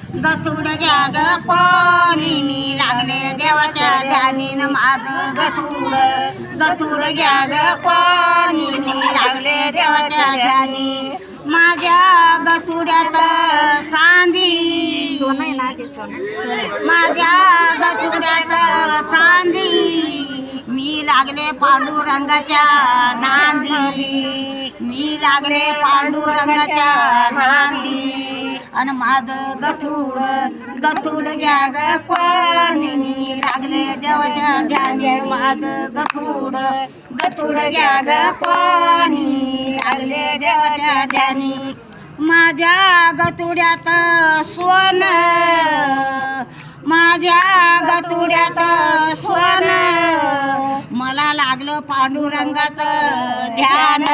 गसुड घ्या ग कोणी मी लागले देवाच्या ध्यानीन माझं गसुड घ्या ग कोणी मी लागले देवाच्या ध्यानी माझ्या गसुड्यात चांदी माझ्या गसुड्यात चांदी मी लागले पांडुरंगाच्या नांदी मी लागले पांडुरंगाच्या नांदी आणि माझं गथुड घ्या ग कोणी मी लागले देवाच्या ध्यानी माझं गथुड घ्या ग कोणी मी लागले देवाच्या ध्यानी माझ्या गथुड्यात सोनं माझ्या गतुड्यात सोनं मला लागलं पांडुरंगाचं ध्यान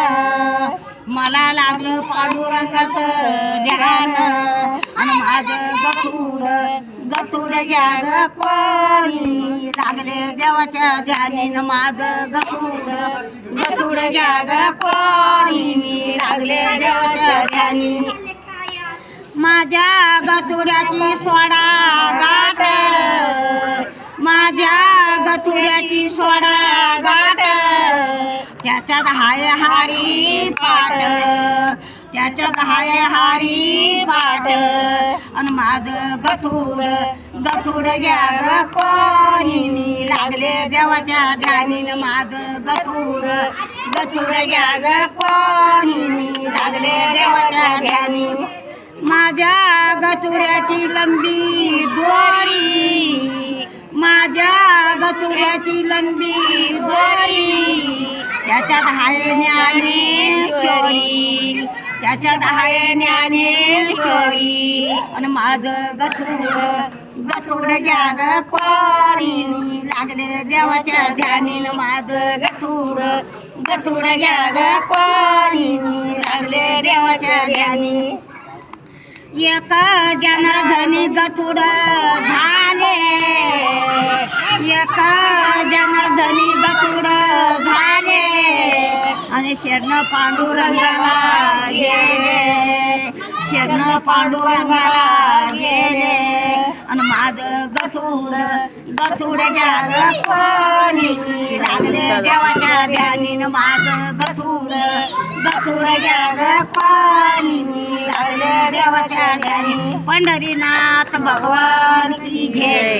मला लागलं पांडुरंगाचं ध्यान आणि माझं गतुड घ्या ग कोणी मी लागले देवाच्या ध्यानीन माझं गतुड घ्या ग कोणी मी लागले देवाच्या ध्यानी माझ्या गतुड्याची सोडा गाठ माझ्या गतुड्याची सोडा गाठ त्याच्यात हाय हारी पाट त्याच्यात हाय हारी पाट आणि माझं गतुड घ्या ग कोणी मी लागले देवाच्या ध्यानीन माझं गतुड घ्या ग कोणी मी लागले देवाच्या ध्यानी माझ्या गतुड्याची लंबी दोरी माझ्या गतुड्याची लंबी दोरी त्याच्यात हाय ज्ञानेश्वरी त्याच्यात हाय ज्ञानेश्वरी आणि माझं गतुड घ्या ग कोणी मी लागले देवाच्या ध्यानीन माझं गतुड घ्या ग कोणी मी लागले देवाच्या ध्यानी एक जनार्दनी गथुड झाले एक जनार्दनी गथुड झाले आणि शरण पांडुरंगाला गेले शरण पांडुरंगाला गेले आणि माझं गथुड घ्या ग कोणी मी लागले देवाच्या ध्यानीन माझं गथुड घ्या ग कोणी मी लागले देवाच्या ध्यानी पंढरीनाथ भगवान की जय.